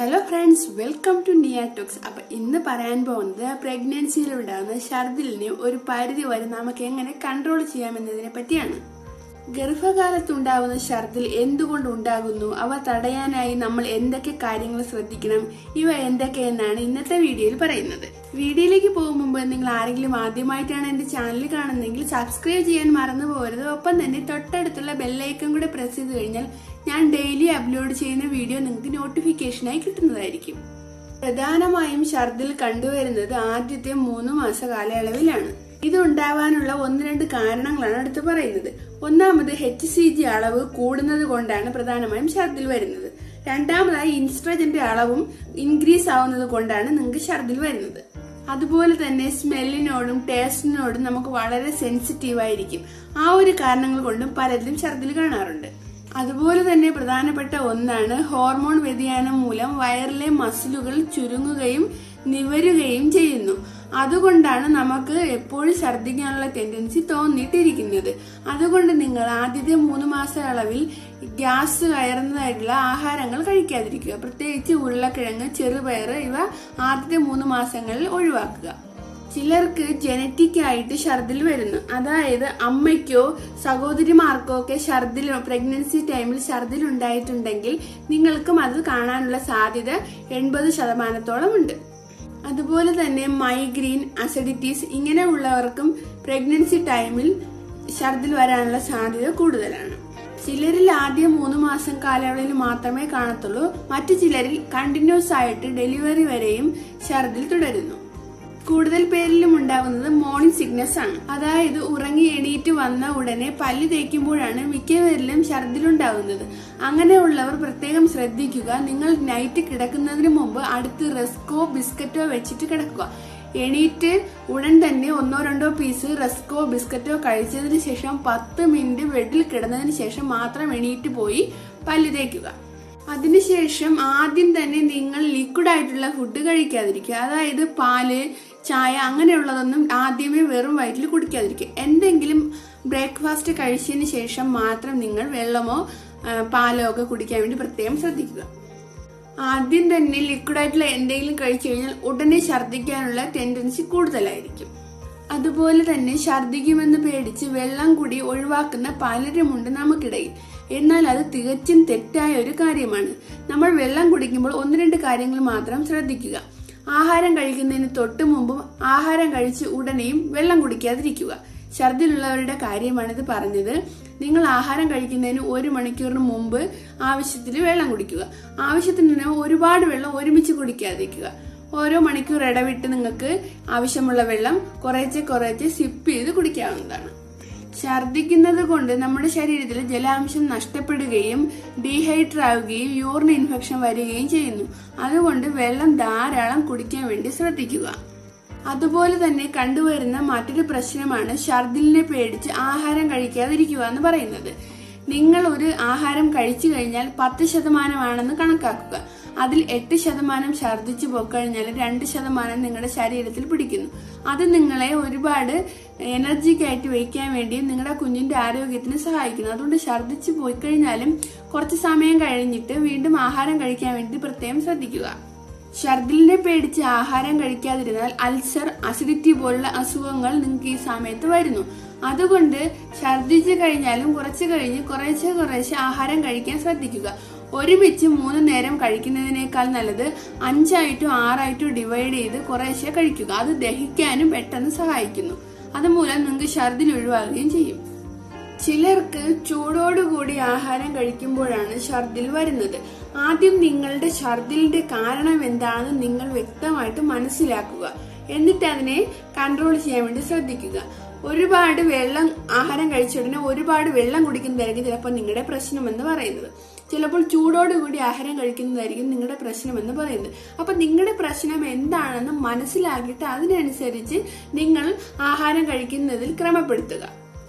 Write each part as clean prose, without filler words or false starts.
Hello friends, welcome to നിയ talks. അപ്പൊ ഇന്ന് പറയാൻ പോകുന്നത് പ്രഗ്നൻസിയിൽ ഉണ്ടാകുന്ന ഛർദിലിനെ ഒരു പരിധി വരെ നമുക്ക് എങ്ങനെ കൺട്രോൾ ചെയ്യാമെന്നതിനെ പറ്റിയാണ്. ഗർഭകാലത്തുണ്ടാകുന്ന ഛർദിൽ എന്തുകൊണ്ട് ഉണ്ടാകുന്നു, അവ തടയാനായി നമ്മൾ എന്തൊക്കെ കാര്യങ്ങൾ ശ്രദ്ധിക്കണം, ഇവ എന്തൊക്കെയെന്നാണ് ഇന്നത്തെ വീഡിയോയിൽ പറയുന്നത്. വീഡിയോയിലേക്ക് പോകും മുമ്പ് നിങ്ങൾ ആരെങ്കിലും ആദ്യമായിട്ടാണ് എന്റെ ചാനൽ കാണുന്നതെങ്കിൽ സബ്സ്ക്രൈബ് ചെയ്യാൻ മറന്നു പോകരുത്. ഒപ്പം തന്നെ തൊട്ടടുത്തുള്ള ബെല്ലൈക്കൺ കൂടെ പ്രസ് ചെയ്ത് കഴിഞ്ഞാൽ ഞാൻ ഡെയിലി അപ്ലോഡ് ചെയ്യുന്ന വീഡിയോ നിങ്ങൾക്ക് നോട്ടിഫിക്കേഷനായി കിട്ടുന്നതായിരിക്കും. പ്രധാനമായും ഛർദിൽ കണ്ടുവരുന്നത് ആദ്യത്തെ 3 മാസ കാലയളവിലാണ്. ഇത് ഉണ്ടാവാനുള്ള 1-2 കാരണങ്ങളാണ് അടുത്ത് പറയുന്നത്. ഒന്നാമത് HCG അളവ് കൂടുന്നത് കൊണ്ടാണ് പ്രധാനമായും ഛർദിൽ വരുന്നത്. രണ്ടാമതായി ഈസ്ട്രജന്റെ അളവും ഇൻക്രീസ് ആവുന്നത് കൊണ്ടാണ് നിങ്ങൾക്ക് ഛർദിൽ വരുന്നത്. അതുപോലെ തന്നെ സ്മെല്ലിനോടും ടേസ്റ്റിനോടും നമുക്ക് വളരെ സെൻസിറ്റീവ് ആയിരിക്കും. ആ ഒരു കാരണങ്ങൾ കൊണ്ടും പലരിലും ഛർദിൽ കാണാറുണ്ട്. അതുപോലെ തന്നെ പ്രധാനപ്പെട്ട ഒന്നാണ് ഹോർമോൺ വ്യതിയാനം മൂലം വയറിലെ മസിലുകൾ ചുരുങ്ങുകയും നിവരുകയും ചെയ്യുന്നു. അതുകൊണ്ടാണ് നമുക്ക് എപ്പോഴും ഛർദ്ദിക്കാനുള്ള ടെൻഡൻസി തോന്നിയിട്ടിരിക്കുന്നത്. അതുകൊണ്ട് നിങ്ങൾ ആദ്യത്തെ 3 മാസ അളവിൽ ഗ്യാസ് കയറുന്നതായിട്ടുള്ള ആഹാരങ്ങൾ കഴിക്കാതിരിക്കുക. പ്രത്യേകിച്ച് ഉരുളക്കിഴങ്ങ്, ചെറുപയർ ഇവ ആദ്യത്തെ 3 മാസങ്ങളിൽ ഒഴിവാക്കുക. ചിലർക്ക് ജനറ്റിക് ആയിട്ട് ഛർദിൽ വരുന്നു. അതായത് അമ്മയ്ക്കോ സഹോദരിമാർക്കോ ഒക്കെ ഛർദിൽ പ്രഗ്നൻസി ടൈമിൽ ഛർദിൽ ഉണ്ടായിട്ടുണ്ടെങ്കിൽ നിങ്ങൾക്കും അത് കാണാനുള്ള സാധ്യത 80% ഉണ്ട്. അതുപോലെ തന്നെ മൈഗ്രെയിൻ, അസിഡിറ്റീസ് ഇങ്ങനെയുള്ളവർക്കും പ്രഗ്നൻസി ടൈമിൽ ഛർദിൽ വരാനുള്ള സാധ്യത കൂടുതലാണ്. ചിലരിൽ ആദ്യ 3 മാസം കാലയളവിൽ മാത്രമേ കാണത്തുള്ളൂ. മറ്റു ചിലരിൽ കണ്ടിന്യൂസ് ആയിട്ട് ഡെലിവറി വരെയും ഛർദിൽ തുടരുന്നു. കൂടുതൽ പേരിലും ഉണ്ടാകുന്നത് മോർണിംഗ് സിക്നസ് ആണ്. അതായത് ഉറങ്ങി എണീറ്റ് വന്ന ഉടനെ പല്ല് തേക്കുമ്പോഴാണ് മിക്കവരിലും ഛർദിലുണ്ടാകുന്നത്. അങ്ങനെയുള്ളവർ പ്രത്യേകം ശ്രദ്ധിക്കുക. നിങ്ങൾ നൈറ്റ് കിടക്കുന്നതിന് മുമ്പ് അടുത്ത് റസ്കോ ബിസ്ക്കറ്റോ വെച്ചിട്ട് കിടക്കുക. എണീറ്റ് ഉടൻ തന്നെ 1-2 പീസ് റസ്കോ ബിസ്ക്കറ്റോ കഴിച്ചതിന് ശേഷം 10 മിനിറ്റ് ബെഡിൽ കിടന്നതിന് ശേഷം മാത്രം എണീറ്റ് പോയി പല്ല് തേക്കുക. അതിനുശേഷം ആദ്യം തന്നെ നിങ്ങൾ ലിക്വിഡ് ആയിട്ടുള്ള ഫുഡ് കഴിക്കാതിരിക്കുക. അതായത് പാല്, ചായ അങ്ങനെയുള്ളതൊന്നും ആദ്യമേ വെറും വയറ്റിൽ കുടിക്കാതിരിക്കുക. എന്തെങ്കിലും ബ്രേക്ക്ഫാസ്റ്റ് കഴിച്ചതിന് ശേഷം മാത്രം നിങ്ങൾ വെള്ളമോ പാലോ ഒക്കെ കുടിക്കാൻ വേണ്ടി പ്രത്യേകം ശ്രദ്ധിക്കുക. ആദ്യം തന്നെ ലിക്വിഡ് ആയിട്ടുള്ള എന്തെങ്കിലും കഴിച്ചു കഴിഞ്ഞാൽ ഉടനെ ഛർദ്ദിക്കാനുള്ള ടെൻഡൻസി കൂടുതലായിരിക്കും. അതുപോലെ തന്നെ ഛർദ്ദിക്കുമെന്ന് പേടിച്ച് വെള്ളം കൂടി ഒഴിവാക്കുന്ന പലരുമുണ്ട് നമുക്കിടയിൽ. എന്നാൽ അത് തികച്ചും തെറ്റായ ഒരു കാര്യമാണ്. നമ്മൾ വെള്ളം കുടിക്കുമ്പോൾ 1-2 കാര്യങ്ങൾ മാത്രം ശ്രദ്ധിക്കുക. ആഹാരം കഴിക്കുന്നതിന് തൊട്ട് മുമ്പും ആഹാരം കഴിച്ച് ഉടനെയും വെള്ളം കുടിക്കാതിരിക്കുക. ഛർദിലുള്ളവരുടെ കാര്യമാണിത് പറഞ്ഞത്. നിങ്ങൾ ആഹാരം കഴിക്കുന്നതിന് 1 മണിക്കൂറിന് മുമ്പ് ആവശ്യത്തിന് വെള്ളം കുടിക്കുക. ആവശ്യത്തിന് ഒരുപാട് വെള്ളം ഒരുമിച്ച് കുടിക്കാതിരിക്കുക. ഓരോ മണിക്കൂർ ഇടവിട്ട് നിങ്ങൾക്ക് ആവശ്യമുള്ള വെള്ളം കുറേശ്ശെ സിപ്പ് ചെയ്ത് കുടിക്കാവുന്നതാണ്. ഛർദിക്കുന്നത് കൊണ്ട് നമ്മുടെ ശരീരത്തിൽ ജലാംശം നഷ്ടപ്പെടുകയും ഡീഹൈഡ്രേറ്റ് ആവുകയും യൂറിൻ ഇൻഫെക്ഷൻ വരികയും ചെയ്യുന്നു. അതുകൊണ്ട് വെള്ളം ധാരാളം കുടിക്കാൻ വേണ്ടി ശ്രദ്ധിക്കുക. അതുപോലെ തന്നെ കണ്ടുവരുന്ന മറ്റൊരു പ്രശ്നമാണ് ഛർദിലിനെ പേടിച്ച് ആഹാരം കഴിക്കാതിരിക്കുക എന്ന് പറയുന്നത്. നിങ്ങൾ ഒരു ആഹാരം കഴിച്ചു കഴിഞ്ഞാൽ 10% കണക്കാക്കുക. അതിൽ 8% ഛർദിച്ചു പോയിക്കഴിഞ്ഞാൽ 2% നിങ്ങളുടെ ശരീരത്തിൽ പിടിക്കുന്നു. അത് നിങ്ങളെ ഒരുപാട് എനർജിക്കായിട്ട് വയ്ക്കാൻ വേണ്ടിയും നിങ്ങളുടെ കുഞ്ഞിന്റെ ആരോഗ്യത്തിന് സഹായിക്കുന്നു. അതുകൊണ്ട് ഛർദിച്ചു പോയിക്കഴിഞ്ഞാലും കുറച്ച് സമയം കഴിഞ്ഞിട്ട് വീണ്ടും ആഹാരം കഴിക്കാൻ വേണ്ടി പ്രത്യേകം ശ്രദ്ധിക്കുക. ഛർദിലിനെ പേടിച്ച് ആഹാരം കഴിക്കാതിരുന്നാൽ അൾസർ, അസിഡിറ്റി പോലുള്ള അസുഖങ്ങൾ നിങ്ങൾക്ക് ഈ സമയത്ത് വരുന്നു. അതുകൊണ്ട് ഛർദിച്ചു കഴിഞ്ഞാലും കുറച്ച് കഴിഞ്ഞ് കുറേശ്ശെ ആഹാരം കഴിക്കാൻ ശ്രദ്ധിക്കുക. ഒരുമിച്ച് 3 നേരം കഴിക്കുന്നതിനേക്കാൾ നല്ലത് 5 6 ഡിവൈഡ് ചെയ്ത് കുറേശ്ശെ കഴിക്കുക. അത് ദഹിക്കാനും പെട്ടെന്ന് സഹായിക്കുന്നു. അതുമൂലം നിങ്ങൾക്ക് ഛർദിൽ ഒഴിവാകുകയും ചെയ്യും. ചിലർക്ക് ചൂടോടുകൂടി ആഹാരം കഴിക്കുമ്പോഴാണ് ഛർദിൽ വരുന്നത്. ആദ്യം നിങ്ങളുടെ ഛർദിലിന്റെ കാരണം എന്താണെന്ന് നിങ്ങൾ വ്യക്തമായിട്ട് മനസ്സിലാക്കുക. എന്നിട്ട് അതിനെ കൺട്രോൾ ചെയ്യാൻ വേണ്ടി ശ്രദ്ധിക്കുക. ഒരുപാട് വെള്ളം ആഹാരം കഴിച്ച ഉടനെ ഒരുപാട് വെള്ളം കുടിക്കുന്നതായിരിക്കും ചിലപ്പോൾ നിങ്ങളുടെ പ്രശ്നമെന്ന് പറയുന്നത്. ചിലപ്പോൾ ചൂടോടുകൂടി ആഹാരം കഴിക്കുന്നതായിരിക്കും നിങ്ങളുടെ പ്രശ്നമെന്ന് പറയുന്നത്. അപ്പൊ നിങ്ങളുടെ പ്രശ്നം എന്താണെന്ന് മനസ്സിലാക്കിയിട്ട് അതിനനുസരിച്ച് നിങ്ങൾ ആഹാരം കഴിക്കുന്നതിൽ ക്രമപ്പെടുത്തുക.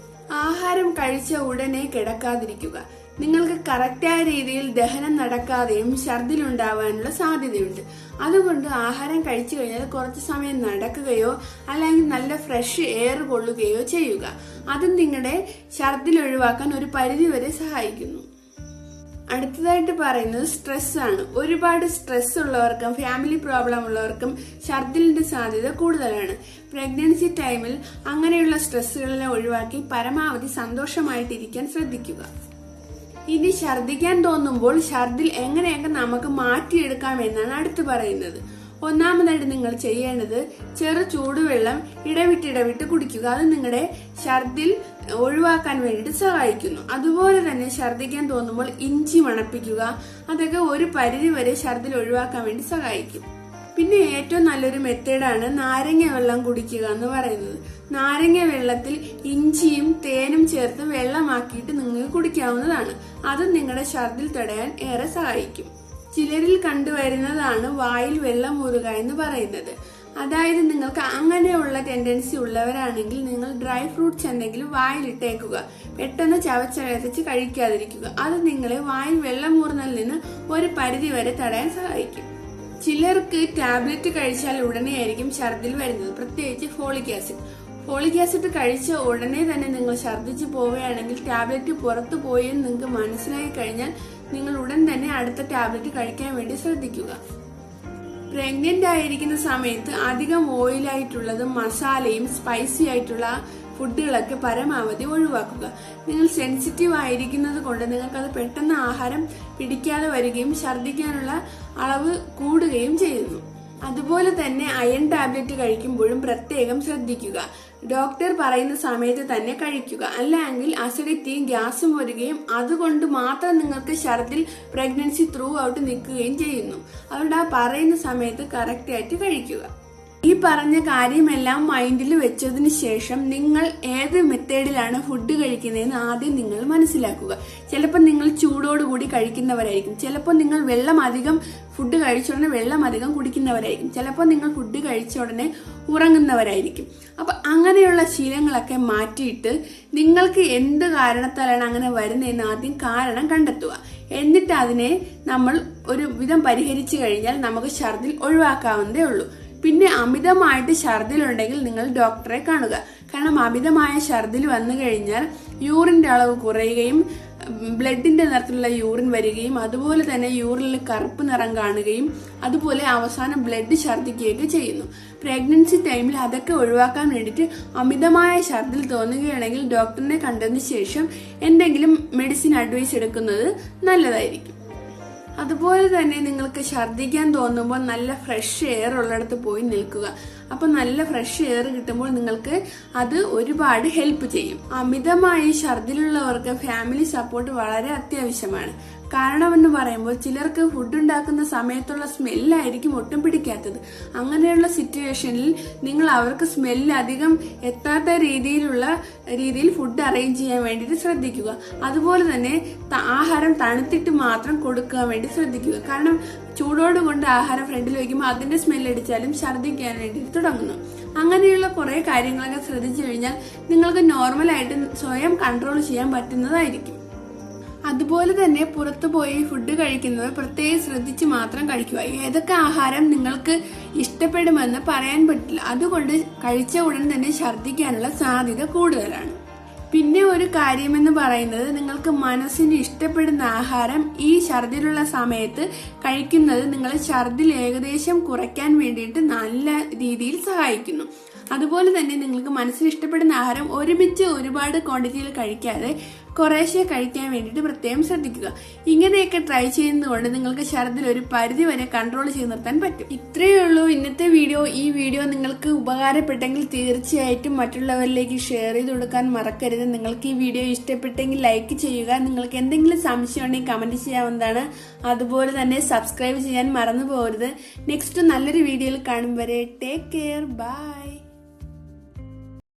ആഹാരം കഴിച്ച ഉടനെ കിടക്കാതിരിക്കുക. നിങ്ങൾക്ക് കറക്റ്റായ രീതിയിൽ ദഹനം നടക്കാതെയും ഛർദിലുണ്ടാവാനുള്ള സാധ്യതയുണ്ട്. അതുകൊണ്ട് ആഹാരം കഴിച്ചു കഴിഞ്ഞാൽ കുറച്ച് സമയം നടക്കുകയോ അല്ലെങ്കിൽ നല്ല ഫ്രഷ് എയർ കൊള്ളുകയോ ചെയ്യുക. അത് നിങ്ങളുടെ ഛർദിൽ ഒഴിവാക്കാൻ ഒരു പരിധി വരെ സഹായിക്കുന്നു. അടുത്തതായിട്ട് പറയുന്നത് സ്ട്രെസ് ആണ്. ഒരുപാട് സ്ട്രെസ് ഉള്ളവർക്കും ഫാമിലി പ്രോബ്ലം ഉള്ളവർക്കും ഛർദിലിന്റെ സാധ്യത കൂടുതലാണ്. പ്രഗ്നൻസി ടൈമിൽ അങ്ങനെയുള്ള സ്ട്രെസ്സുകളെല്ലാം ഒഴിവാക്കി പരമാവധി സന്തോഷമായിട്ടിരിക്കാൻ ശ്രദ്ധിക്കുക. ഇനി ഛർദിക്കാൻ തോന്നുമ്പോൾ ഛർദിൽ എങ്ങനെയൊക്കെ നമുക്ക് മാറ്റിയെടുക്കാം എന്നാണ് അടുത്ത് പറയുന്നത്. ഒന്നാമതായിട്ട് നിങ്ങൾ ചെയ്യേണ്ടത് ചെറു ചൂടുവെള്ളം ഇടവിട്ട് കുടിക്കുക. അത് നിങ്ങളുടെ ഛർദിൽ ഒഴിവാക്കാൻ വേണ്ടിയിട്ട് സഹായിക്കുന്നു. അതുപോലെ തന്നെ ഛർദിക്കാൻ തോന്നുമ്പോൾ ഇഞ്ചി മണപ്പിക്കുക. അതൊക്കെ ഒരു പരിധി വരെ ഛർദിൽ ഒഴിവാക്കാൻ വേണ്ടി സഹായിക്കും. പിന്നെ ഏറ്റവും നല്ലൊരു മെത്തേഡാണ് നാരങ്ങ വെള്ളം കുടിക്കുക എന്ന് പറയുന്നത്. നാരങ്ങ വെള്ളത്തിൽ ഇഞ്ചിയും തേനും ചേർത്ത് വെള്ളമാക്കിയിട്ട് നിങ്ങൾക്ക് കുടിക്കാവുന്നതാണ്. അത് നിങ്ങളുടെ ഛർദിൽ തടയാൻ ഏറെ സഹായിക്കും. ചിലരിൽ കണ്ടുവരുന്നതാണ് വായിൽ വെള്ളം ഊറുക എന്ന് പറയുന്നത്. അതായത് നിങ്ങൾക്ക് അങ്ങനെയുള്ള ടെൻഡൻസി ഉള്ളവരാണെങ്കിൽ നിങ്ങൾ ഡ്രൈ ഫ്രൂട്ട്സ് എന്തെങ്കിലും വായിലിട്ടേക്കുക. പെട്ടെന്ന് ചവച്ചരച്ച് കഴിക്കാതിരിക്കുക. അത് നിങ്ങളെ വായിൽ വെള്ളം ഊറുന്നതിൽ നിന്ന് ഒരു പരിധി വരെ തടയാൻ സഹായിക്കും. ചിലർക്ക് ടാബ്ലറ്റ് കഴിച്ചാൽ ഉടനെയായിരിക്കും ഛർദിൽ വരുന്നത്, പ്രത്യേകിച്ച് ഫോളിക് ആസിഡ്. ഫോളിക് ആസിഡ് കഴിച്ച ഉടനെ തന്നെ നിങ്ങൾ ഛർദിച്ചു പോവുകയാണെങ്കിൽ ടാബ്ലറ്റ് പുറത്തു പോയി എന്ന് നിങ്ങൾക്ക് മനസ്സിലായി കഴിഞ്ഞാൽ നിങ്ങൾ ഉടൻ തന്നെ അടുത്ത ടാബ്ലറ്റ് കഴിക്കാൻ വേണ്ടി ശ്രദ്ധിക്കുക. പ്രഗ്നന്റ് ആയിരിക്കുന്ന സമയത്ത് അധികം ഓയിലായിട്ടുള്ളതും മസാലയും സ്പൈസി ആയിട്ടുള്ള ഫുഡുകളൊക്കെ പരമാവധി ഒഴിവാക്കുക. നിങ്ങൾ സെൻസിറ്റീവ് ആയിരിക്കുന്നത് കൊണ്ട് നിങ്ങൾക്കത് പെട്ടെന്ന് ആഹാരം പിടിക്കാതെ വരികയും ഛർദിക്കാനുള്ള അളവ് കൂടുകയും ചെയ്യുന്നു. അതുപോലെ തന്നെ അയൺ ടാബ്ലറ്റ് കഴിക്കുമ്പോഴും പ്രത്യേകം ശ്രദ്ധിക്കുക. ഡോക്ടർ പറയുന്ന സമയത്ത് തന്നെ കഴിക്കുക. അല്ലെങ്കിൽ അസിഡിറ്റിയും ഗ്യാസും വരികയും അതുകൊണ്ട് മാത്രം നിങ്ങൾക്ക് ഛർദിൽ പ്രഗ്നൻസി ത്രൂ ഔട്ട് നിൽക്കുകയും ചെയ്യുന്നു. അതുകൊണ്ട് ആ പറയുന്ന സമയത്ത് കറക്റ്റായിട്ട് കഴിക്കുക. ഈ പറഞ്ഞ കാര്യമെല്ലാം മൈൻഡിൽ വെച്ചതിന് ശേഷം നിങ്ങൾ ഏത് മെത്തേഡിലാണ് ഫുഡ് കഴിക്കുന്നതെന്ന് ആദ്യം നിങ്ങൾ മനസ്സിലാക്കുക. ചിലപ്പോൾ നിങ്ങൾ ചൂടോടുകൂടി കഴിക്കുന്നവരായിരിക്കും. ചിലപ്പോൾ നിങ്ങൾ ഫുഡ് കഴിച്ച ഉടനെ വെള്ളം അധികം കുടിക്കുന്നവരായിരിക്കും. ചിലപ്പോൾ നിങ്ങൾ ഫുഡ് കഴിച്ച ഉടനെ ഉറങ്ങുന്നവരായിരിക്കും. അപ്പൊ അങ്ങനെയുള്ള ശീലങ്ങളൊക്കെ മാറ്റിയിട്ട് നിങ്ങൾക്ക് എന്ത് കാരണത്താലാണ് അങ്ങനെ വരുന്നതെന്ന് ആദ്യം കാരണം കണ്ടെത്തുക. എന്നിട്ട് അതിനെ നമ്മൾ ഒരു വിധം പരിഹരിച്ചു കഴിഞ്ഞാൽ നമുക്ക് ഛർദിൽ ഒഴിവാക്കാവുന്നതേ ഉള്ളൂ. പിന്നെ അമിതമായിട്ട് ഛർദിലുണ്ടെങ്കിൽ നിങ്ങൾ ഡോക്ടറെ കാണുക. കാരണം അമിതമായ ഛർദിൽ വന്നു കഴിഞ്ഞാൽ യൂറിന്റെ അളവ് കുറയുകയും ബ്ലഡിന്റെ നിറത്തിലുള്ള യൂറിൻ വരികയും അതുപോലെ തന്നെ യൂറിനിൽ കറുപ്പ് നിറം കാണുകയും അതുപോലെ അവസാനം ബ്ലഡ് ഛർദിക്കുകയൊക്കെ ചെയ്യുന്നു. പ്രഗ്നൻസി ടൈമിൽ അതൊക്കെ ഒഴിവാക്കാൻ വേണ്ടിയിട്ട് അമിതമായ ഛർദിൽ തോന്നുകയാണെങ്കിൽ ഡോക്ടറിനെ കണ്ടതിന് ശേഷം എന്തെങ്കിലും മെഡിസിൻ അഡ്വൈസ് എടുക്കുന്നത് നല്ലതായിരിക്കും. അതുപോലെ തന്നെ നിങ്ങൾക്ക് ഛർദിക്കാൻ തോന്നുമ്പോൾ നല്ല ഫ്രഷ് എയർ ഉള്ളിടത്ത് പോയി നിൽക്കുക. അപ്പൊ നല്ല ഫ്രഷ് എയർ കിട്ടുമ്പോൾ നിങ്ങൾക്ക് അത് ഒരുപാട് ഹെൽപ്പ് ചെയ്യും. അമിതമായി ഛർദിലുള്ളവർക്ക് ഫാമിലി സപ്പോർട്ട് വളരെ അത്യാവശ്യമാണ്. കാരണമെന്ന് പറയുമ്പോൾ ചിലർക്ക് ഫുഡ് ഉണ്ടാക്കുന്ന സമയത്തുള്ള സ്മെല്ലായിരിക്കും ഒട്ടും പിടിക്കാത്തത്. അങ്ങനെയുള്ള സിറ്റുവേഷനിൽ നിങ്ങൾ അവർക്ക് സ്മെല്ല് അധികം എത്താത്ത രീതിയിൽ ഫുഡ് അറേഞ്ച് ചെയ്യാൻ വേണ്ടിയിട്ട് ശ്രദ്ധിക്കുക. അതുപോലെ തന്നെ ആഹാരം തണുത്തിട്ട് മാത്രം കൊടുക്കാൻ വേണ്ടി ശ്രദ്ധിക്കുക. കാരണം ചൂടോടുകൊണ്ട് ആഹാരം ഫ്രണ്ടിൽ വയ്ക്കുമ്പോൾ അതിന്റെ സ്മെല്ലടിച്ചാലും ഛർദ്ദിക്കാൻ വേണ്ടി തുടങ്ങുന്നു. അങ്ങനെയുള്ള കുറെ കാര്യങ്ങളൊക്കെ ശ്രദ്ധിച്ചു കഴിഞ്ഞാൽ നിങ്ങൾക്ക് നോർമലായിട്ട് സ്വയം കൺട്രോൾ ചെയ്യാൻ പറ്റുന്നതായിരിക്കും. അതുപോലെ തന്നെ പുറത്തു പോയി ഫുഡ് കഴിക്കുന്നവർ പ്രത്യേകം ശ്രദ്ധിച്ച് മാത്രം കഴിക്കുക. ഏതൊക്കെ ആഹാരം നിങ്ങൾക്ക് ഇഷ്ടപ്പെടുമെന്ന് പറയാൻ പറ്റില്ല. അതുകൊണ്ട് കഴിച്ച ഉടൻ തന്നെ ഛർദ്ദിക്കാനുള്ള സാധ്യത കൂടുതലാണ്. പിന്നെ ഒരു കാര്യമെന്ന് പറയുന്നത് നിങ്ങൾക്ക് മനസ്സിന് ഇഷ്ടപ്പെടുന്ന ആഹാരം ഈ ഛർദിലുള്ള സമയത്ത് കഴിക്കുന്നത് നിങ്ങളെ ഛർദിൽ ഏകദേശം കുറയ്ക്കാൻ വേണ്ടിയിട്ട് നല്ല രീതിയിൽ സഹായിക്കുന്നു. അതുപോലെ തന്നെ നിങ്ങൾക്ക് മനസ്സിന് ഇഷ്ടപ്പെടുന്ന ആഹാരം ഒരുമിച്ച് ഒരുപാട് ക്വാണ്ടിറ്റിയിൽ കഴിക്കാതെ കുറേശ്ശെ കഴിക്കാൻ വേണ്ടിയിട്ട് പ്രത്യേകം ശ്രദ്ധിക്കുക. ഇങ്ങനെയൊക്കെ ട്രൈ ചെയ്യുന്നതുകൊണ്ട് നിങ്ങൾക്ക് ഛർദിൽ ഒരു പരിധി വരെ കൺട്രോൾ ചെയ്ത് നിർത്താൻ പറ്റും. ഇത്രയേ ഉള്ളൂ ഇന്നത്തെ വീഡിയോ. ഈ വീഡിയോ നിങ്ങൾക്ക് ഉപകാരപ്പെട്ടെങ്കിൽ തീർച്ചയായിട്ടും മറ്റുള്ളവരിലേക്ക് ഷെയർ ചെയ്ത് കൊടുക്കാൻ മറക്കരുത്. നിങ്ങൾക്ക് ഈ വീഡിയോ ഇഷ്ടപ്പെട്ടെങ്കിൽ ലൈക്ക് ചെയ്യുക. നിങ്ങൾക്ക് എന്തെങ്കിലും സംശയം ഉണ്ടെങ്കിൽ കമന്റ് ചെയ്യാവുന്നതാണ്. അതുപോലെ തന്നെ സബ്സ്ക്രൈബ് ചെയ്യാൻ മറന്നു പോകരുത്. നെക്സ്റ്റ് നല്ലൊരു വീഡിയോയിൽ കാണും വരെ ടേക്ക് കെയർ. ബൈ.